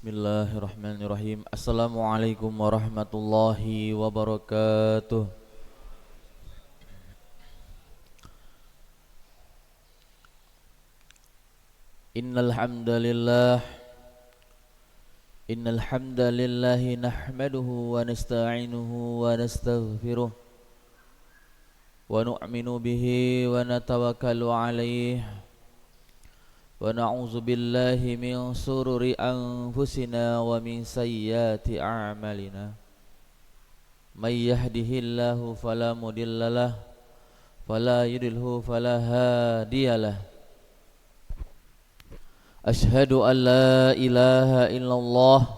Bismillahirrahmanirrahim. Assalamualaikum warahmatullahi wabarakatuh. Innal hamdalillah nahmaduhu wa nasta'inuhu wa nastaghfiruh wa nu'minu bihi wa natawakkalu alaihi wa na'udzu billahi min sururi anfusina wa min sayyiati a'malina. May yahdihillahu fala mudhillalah fala yudhlilhu fala hadiyalah. Ashhadu an la ilaha illallah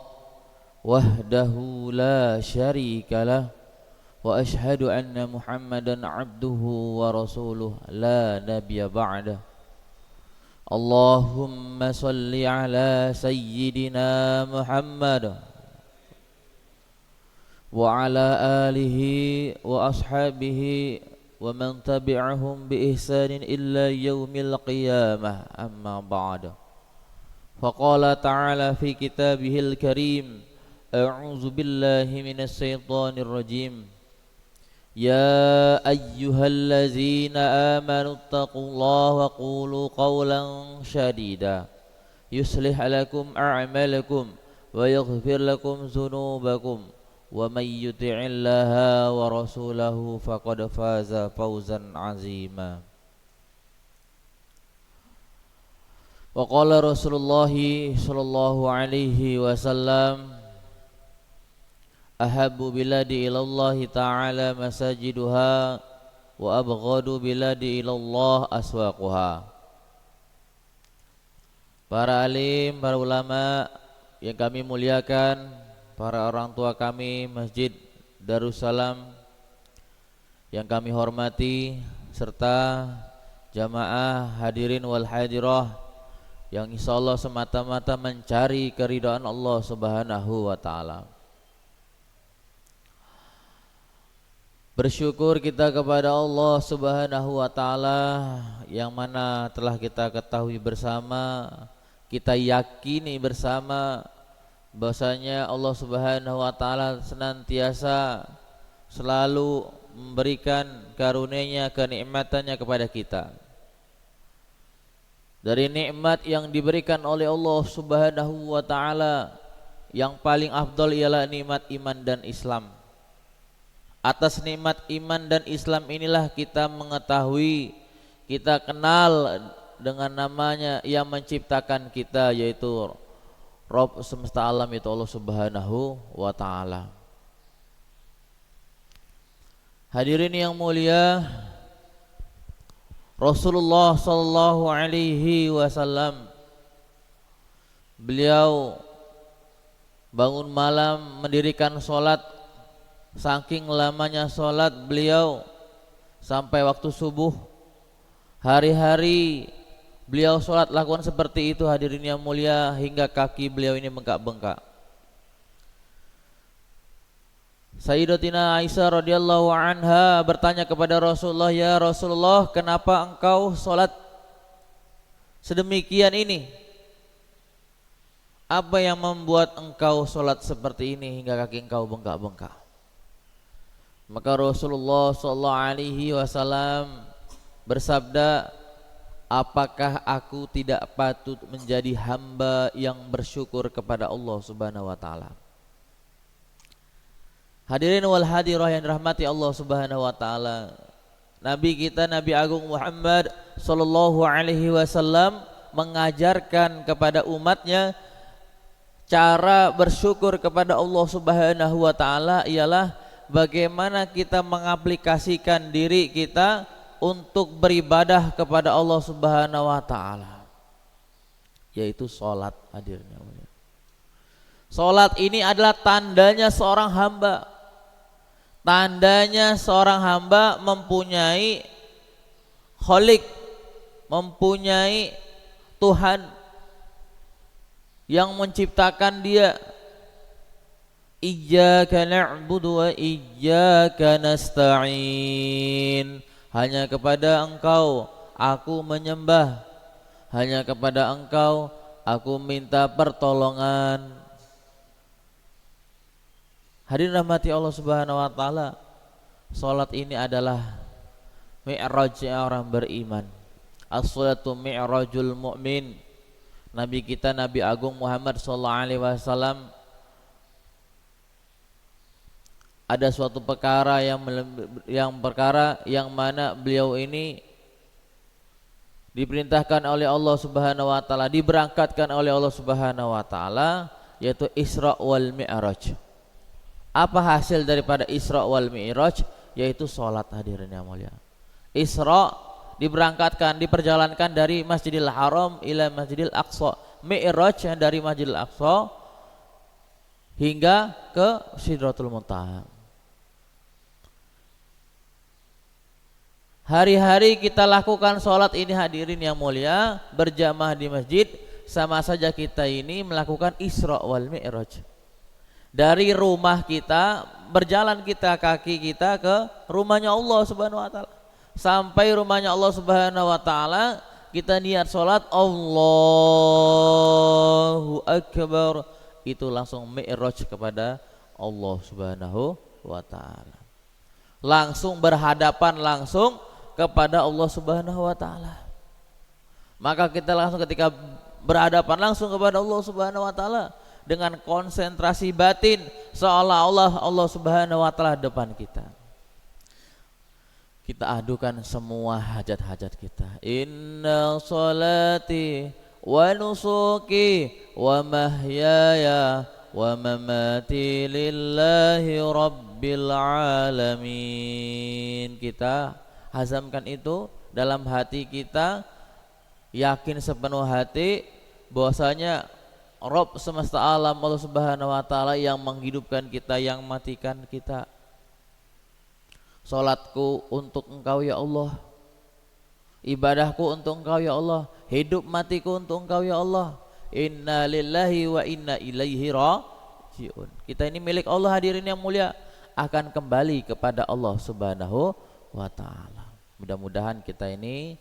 wahdahu la syarikalah wa ashhadu anna Muhammadan abduhu wa rasuluh la nabiyya ba'dah. Allahumma salli ala sayyidina Muhammad wa ala alihi wa ashabihi wa man tabi'ahum bi ihsanin illa yaumil qiyamah, amma ba'du. Faqala ta'ala fi kitabihil karim, a'udzu billahi minasy syaithanir rajim. Ya ayyuhallazina amanu taqullaha wa qulu qawlan shadida yuslih lakum a'malakum wa yaghfir lakum dzunubakum wa may yuti'illaha wa rasulahu faqad faza fawzan 'azima. Wa qala Rasulullah sallallahu alaihi wasallam, ahabbu biladi ilallahi ta'ala masajiduha wa abghadu biladi ilallah aswaquha. Para alim, para ulama yang kami muliakan, para orang tua kami Masjid Darussalam yang kami hormati, serta jamaah hadirin wal hadirah yang insyaallah semata-mata mencari keridhaan Allah Subhanahu wa taala. Bersyukur kita kepada Allah Subhanahu wa taala yang mana telah kita ketahui bersama, kita yakini bersama bahwasanya Allah Subhanahu wa taala senantiasa selalu memberikan karunia-Nya, kenikmatannya kepada kita. Dari nikmat yang diberikan oleh Allah Subhanahu wa taala, yang paling afdal ialah nikmat iman dan Islam. Atas nikmat iman dan Islam inilah kita mengetahui, kita kenal dengan namanya yang menciptakan kita, yaitu Rabb semesta alam, yaitu Allah Subhanahu wa taala. Hadirin yang mulia, Rasulullah sallallahu alaihi wasallam beliau bangun malam mendirikan salat. Saking lamanya sholat beliau sampai waktu subuh, hari-hari beliau sholat lakukan seperti itu, hadirin yang mulia, hingga kaki beliau ini bengkak-bengkak. Sayyidatina Aisyah radhiyallahu anha bertanya kepada Rasulullah, ya Rasulullah, kenapa engkau sholat sedemikian ini? Apa yang membuat engkau sholat seperti ini hingga kaki engkau bengkak-bengkak? Maka Rasulullah SAW bersabda, apakah aku tidak patut menjadi hamba yang bersyukur kepada Allah Subhanahu wa taala? Hadirin wal hadirah yang dirahmati Allah Subhanahu wa taala, Nabi kita, Nabi Agung Muhammad sallallahu alaihi wasallam mengajarkan kepada umatnya cara bersyukur kepada Allah Subhanahu wa taala ialah bagaimana kita mengaplikasikan diri kita untuk beribadah kepada Allah Subhanahu wa taala, yaitu salat. Hadirnya salat ini adalah tandanya seorang hamba. Tandanya seorang hamba mempunyai Khalik, mempunyai Tuhan yang menciptakan dia. Iyyaka na'budu wa iyyaka nasta'in. Hanya kepada Engkau aku menyembah, hanya kepada Engkau aku minta pertolongan. Hadirin rahmati Allah Subhanahu wa taala, salat ini adalah mi'rajnya orang beriman. As-salatu mi'rajul mu'min. Nabi kita Nabi Agung Muhammad sallallahu alaihi wasallam ada suatu perkara yang mana beliau ini diperintahkan oleh Allah Subhanahu wa taala, diberangkatkan oleh Allah Subhanahu wa taala, yaitu Isra wal Mi'raj. Apa hasil daripada Isra wal Mi'raj? Yaitu salat, hadirin yang mulia. Isra diberangkatkan, diperjalankan dari Masjidil Haram ila Masjidil Aqsa. Mi'raj dari Masjidil Aqsa hingga ke Sidratul Muntaha. Hari-hari kita lakukan sholat ini, hadirin yang mulia, berjamaah di masjid, sama saja kita ini melakukan Isra wal Mi'raj. Dari rumah kita, berjalan kita, kaki kita ke rumahnya Allah Subhanahu wa taala. Sampai rumahnya Allah Subhanahu wa taala, kita niat sholat, Allahu Akbar, itu langsung Mi'raj kepada Allah Subhanahu wa taala. Langsung berhadapan langsung kepada Allah Subhanahu wa taala. Maka kita langsung ketika berhadapan langsung kepada Allah Subhanahu wa taala dengan konsentrasi batin, seolah-olah Allah Subhanahu wa taala depan kita. Kita adukan semua hajat-hajat kita. Inna salati wa nusuki wa mahyaya wa mamati lillahi rabbil alamin. Kita hazamkan itu dalam hati kita, yakin sepenuh hati bahwasanya Rabb semesta alam Allah Subhanahu wa taala yang menghidupkan kita, yang matikan kita. Salatku untuk Engkau ya Allah, ibadahku untuk Engkau ya Allah, hidup matiku untuk Engkau ya Allah. Inna lillahi wa inna ilaihi rajiun. Kita ini milik Allah, hadirin yang mulia, akan kembali kepada Allah Subhanahu wa taala. Mudah-mudahan kita ini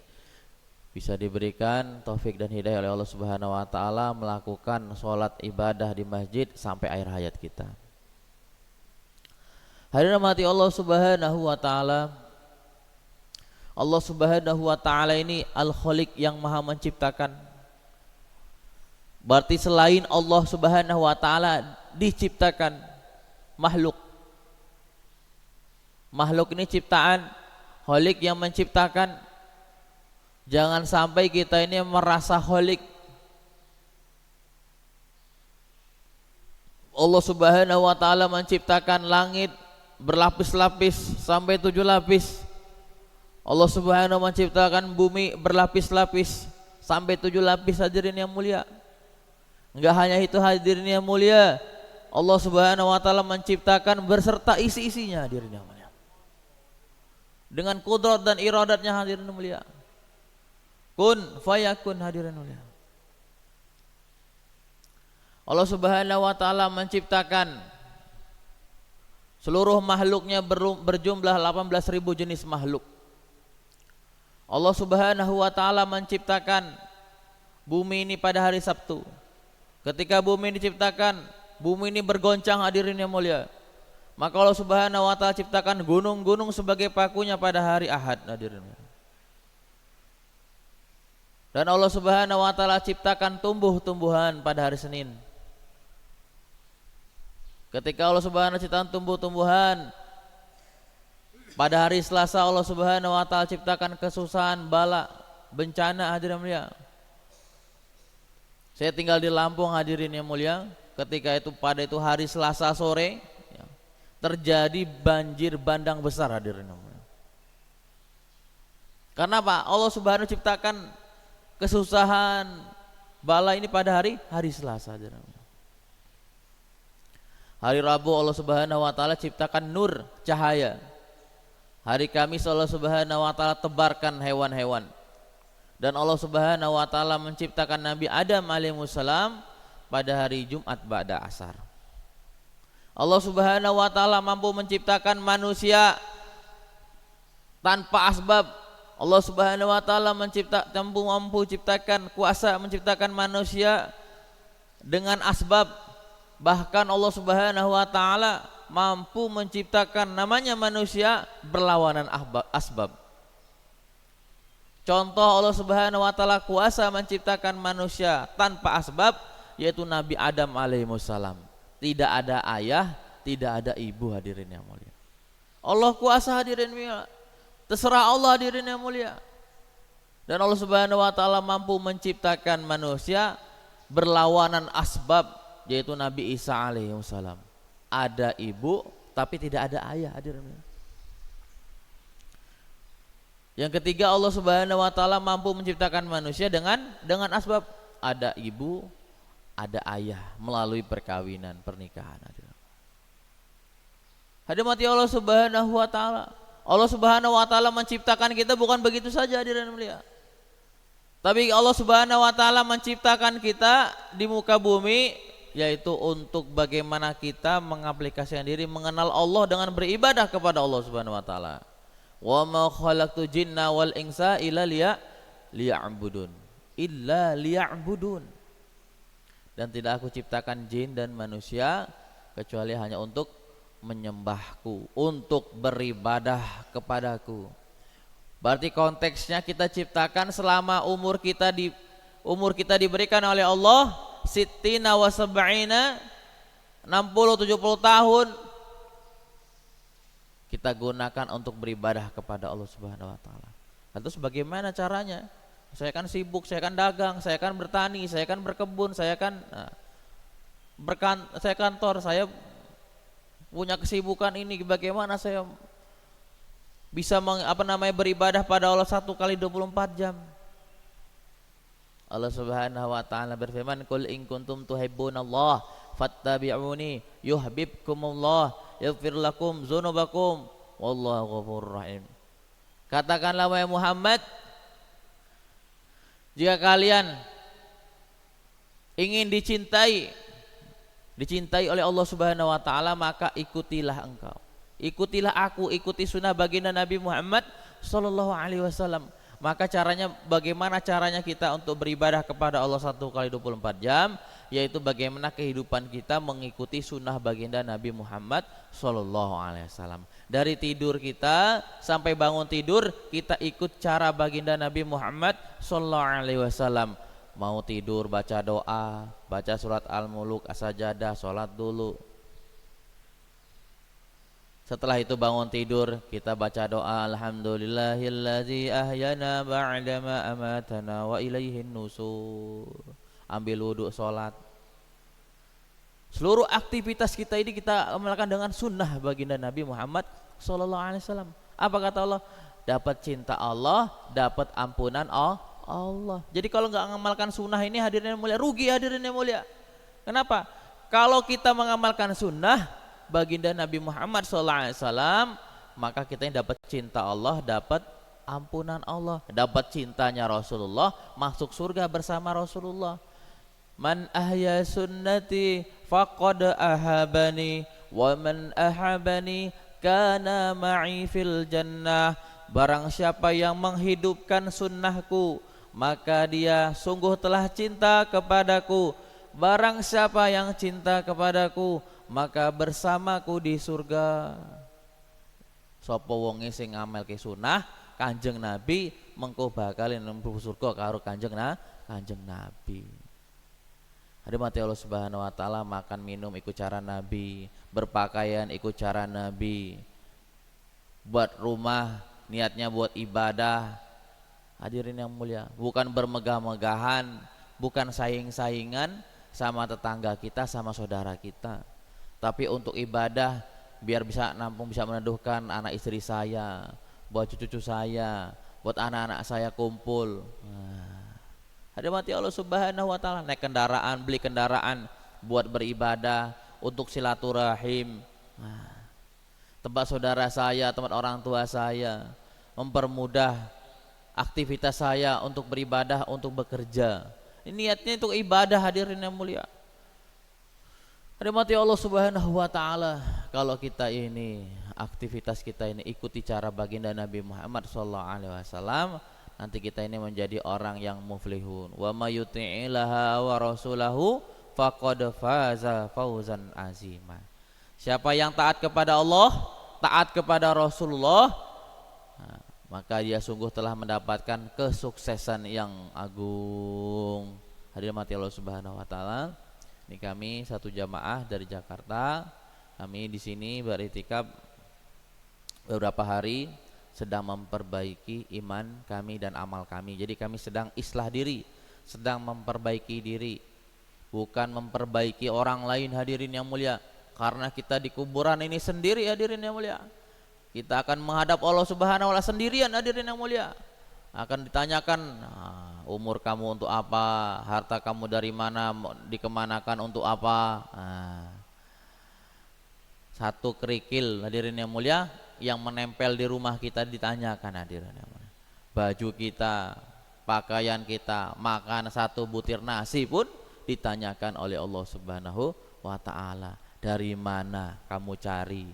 bisa diberikan taufik dan hidayah oleh Allah Subhanahu wa taala melakukan sholat ibadah di masjid sampai akhir hayat kita. Hadirin rahmati Allah Subhanahu wa taala. Allah Subhanahu wa taala ini Al-Khaliq, yang Maha menciptakan. Berarti selain Allah Subhanahu wa taala diciptakan makhluk. Makhluk ini ciptaan Khaliq yang menciptakan. Jangan sampai kita ini merasa Khaliq. Allah Subhanahu wa taala menciptakan langit berlapis-lapis sampai 7 lapis. Allah Subhanahu menciptakan bumi berlapis-lapis sampai 7 lapis, hadirin yang mulia. Enggak hanya itu, hadirin yang mulia, Allah Subhanahu wa taala menciptakan berserta isi-isinya, hadirin yang mulia. Dengan kudrat dan iradatnya, hadirin mulia. Kun fayakun, hadirin mulia. Allah Subhanahu wa taala menciptakan seluruh makhluknya berjumlah 18.000 jenis makhluk. Allah Subhanahu wa taala menciptakan bumi ini pada hari Sabtu. Ketika bumi diciptakan, bumi ini bergoncang, hadirin yang mulia. Maka Allah Subhanahu wa taala ciptakan gunung-gunung sebagai pakunya pada hari Ahad, hadirin. Dan Allah Subhanahu wa taala ciptakan tumbuh-tumbuhan pada hari Senin. Ketika Allah Subhanahu wa taala ciptakan tumbuh-tumbuhan, pada hari Selasa Allah Subhanahu wa taala ciptakan kesusahan, bala, bencana, hadirin mulia. Saya tinggal di Lampung, hadirin yang mulia. Ketika itu pada itu hari Selasa sore, terjadi banjir bandang besar, hadirin. Karena apa? Allah Subhanahu ciptakan kesusahan, bala ini pada hari Selasa, hadirin. Hari Rabu Allah Subhanahu wa taala ciptakan nur, cahaya. Hari Kamis Allah Subhanahu wa taala tebarkan hewan-hewan. Dan Allah Subhanahu wa taala menciptakan Nabi Adam alaihissalam pada hari Jumat ba'da asar. Allah Subhanahu wa taala mampu menciptakan manusia tanpa asbab. Allah Subhanahu wa taala mampu ciptakan, kuasa menciptakan manusia dengan asbab, Bahkan Allah Subhanahu wa taala mampu menciptakan namanya manusia berlawanan asbab. Contoh Allah Subhanahu wa taala kuasa menciptakan manusia tanpa asbab, yaitu Nabi Adam alaihissalam. Tidak ada ayah, tidak ada ibu, hadirin yang mulia. Allah kuasa, hadirin mulia. Terserah Allah, hadirin yang mulia. Dan Allah Subhanahu wa taala mampu menciptakan manusia berlawanan asbab, yaitu Nabi Isa alaihissalam. Ada ibu tapi tidak ada ayah, hadirin. Yang ketiga, Allah Subhanahu wa taala mampu menciptakan manusia dengan asbab. Ada ibu, ada ayah melalui perkawinan, pernikahan. Hadirin Allah Subhanahu wa taala. Allah Subhanahu wa taala menciptakan kita bukan begitu saja, hadirin mulia. Tapi Allah Subhanahu wa taala menciptakan kita di muka bumi, yaitu untuk bagaimana kita mengaplikasikan diri mengenal Allah dengan beribadah kepada Allah Subhanahu wa taala. Wa ma khalaqtu jinna wal insa illa liya'budun. Dan tidak aku ciptakan jin dan manusia kecuali hanya untuk menyembahku, untuk beribadah kepadaku. Berarti konteksnya kita ciptakan selama umur kita diberikan oleh Allah sittina wa sab'ina, 60-70 tahun kita gunakan untuk beribadah kepada Allah Subhanahu wa taala. Terus bagaimana caranya? Saya kan sibuk, saya kan dagang, saya kan bertani, saya kan berkebun, saya kan saya kantor, saya punya kesibukan ini. Bagaimana saya bisa beribadah pada Allah 1 kali 24 jam? Allah Subhanahu wa taala berfirman, "Qul in kuntum tuhibbunallah fattabi'uni yuhibbukumullah yaghfir lakum dzunubakum wallahu ghafurur rahim." Katakanlah wahai Muhammad, jika kalian ingin dicintai oleh Allah Subhanahu wa taala, maka ikutilah engkau. Ikutilah aku, ikuti sunnah baginda Nabi Muhammad sallallahu alaihi wasallam. Maka bagaimana caranya kita untuk beribadah kepada Allah 1 kali 24 jam, yaitu bagaimana kehidupan kita mengikuti sunnah baginda Nabi Muhammad sallallahu alaihi wasallam. Dari tidur kita sampai bangun tidur, kita ikut cara baginda Nabi Muhammad sallallahu alaihi wasallam. Mau tidur baca doa, baca surat Al-Muluk, As-Sajadah, sholat dulu. Setelah itu bangun tidur, kita baca doa, alhamdulillahillazi ahyana ba'dama amatana wa ilaihin nusur. Ambil wudhu, sholat. Seluruh aktivitas kita ini kita amalkan dengan sunnah baginda Nabi Muhammad sallallahu alaihi wasallam. Apa kata Allah? Dapat cinta Allah, dapat ampunan Allah. Jadi kalau nggak mengamalkan sunnah ini, hadirin yang mulia, rugi, hadirin yang mulia. Kenapa? Kalau kita mengamalkan sunnah baginda Nabi Muhammad SAW, maka kita yang dapat cinta Allah, dapat ampunan Allah, dapat cintanya Rasulullah, masuk surga bersama Rasulullah. Man ahya sunnati faqad ahabani wa man ahabani kana ma'i fil jannah. Barang siapa yang menghidupkan sunnahku, maka dia sungguh telah cinta kepadaku. Barang siapa yang cinta kepadaku, maka bersamaku di surga. Sapa wonge sing ngamelke sunah Kanjeng Nabi, mengko bakalin mlebu surga karo Kanjeng Nabi. Ada mati Allah Subhanahu wa taala, makan minum ikut cara Nabi, berpakaian ikut cara Nabi, buat rumah niatnya buat ibadah. Hadirin yang mulia, bukan bermegah-megahan, bukan saing-saingan sama tetangga kita, sama saudara kita, tapi untuk ibadah biar bisa nampung, bisa meneduhkan anak istri saya, buat cucu saya, buat anak-anak saya kumpul. Ada mati Allah Subhanahu wa taala, naik kendaraan, beli kendaraan buat beribadah, untuk silaturahim, tempat saudara saya, tempat orang tua saya, mempermudah aktivitas saya untuk beribadah, untuk bekerja. Ini niatnya untuk ibadah, hadirin yang mulia. Ada mati Allah Subhanahu wa taala, kalau kita ini aktivitas kita ini ikuti cara baginda Nabi Muhammad sallallahu alaihi wasallam, nanti kita ini menjadi orang yang muflihun. Wa may yuti'illaha wa rasulahu faqad faza fawzan azima. Siapa yang taat kepada Allah, taat kepada Rasulullah, nah, maka dia sungguh telah mendapatkan kesuksesan yang agung. Hadirin mati Allah Subhanahu wa taala. Ini kami satu jamaah dari Jakarta. Kami di sini beriktikaf beberapa hari, sedang memperbaiki iman kami dan amal kami. Jadi kami sedang islah diri, sedang memperbaiki diri, bukan memperbaiki orang lain. Hadirin yang mulia, karena kita di kuburan ini sendiri. Hadirin yang mulia, kita akan menghadap Allah Subhanahu wa taala sendirian. Hadirin yang mulia, akan ditanyakan, umur kamu untuk apa, harta kamu dari mana, dikemanakan untuk apa. Satu kerikil, hadirin yang mulia, yang menempel di rumah kita ditanyakan. Hadirin yang mulia, baju kita, pakaian kita, makan satu butir nasi pun ditanyakan oleh Allah Subhanahu wa taala, dari mana kamu cari.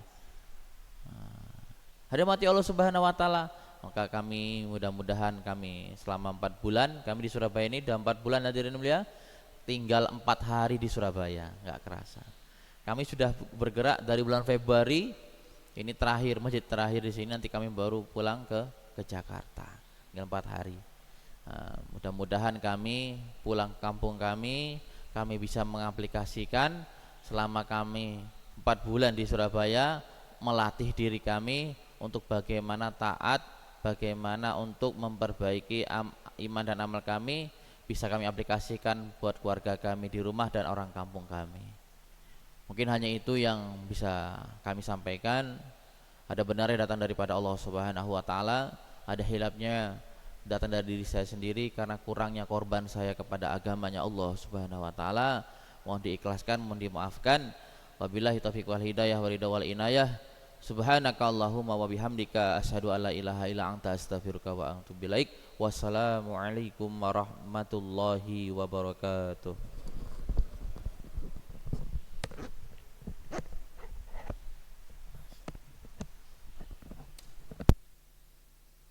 Hadirin mati Allah Subhanahu wa taala. Maka kami mudah-mudahan kami selama 4 bulan kami di Surabaya ini, udah 4 bulan hadirin mulia, tinggal 4 hari di Surabaya, nggak kerasa. Kami sudah bergerak dari bulan Februari, ini terakhir, masjid terakhir di sini, nanti kami baru pulang ke Jakarta, tinggal 4 hari. Mudah-mudahan kami pulang ke kampung kami bisa mengaplikasikan selama kami 4 bulan di Surabaya, melatih diri kami untuk bagaimana taat, bagaimana untuk memperbaiki iman dan amal kami, bisa kami aplikasikan buat keluarga kami di rumah dan orang kampung kami. Mungkin hanya itu yang bisa kami sampaikan. Ada benarnya datang daripada Allah Subhanahu wa taala, ada hilafnya datang dari diri saya sendiri karena kurangnya korban saya kepada agamanya Allah Subhanahu wa taala. Mohon diikhlaskan, mohon dimaafkan. Wabillahi taufiq wal hidayah wal ridha wal inayah. Subhanaka Allahumma wa bihamdika asyhadu an la ilaha illa anta astaghfiruka wa atubu ilaik. Wassalamualaikum warahmatullahi wabarakatuh.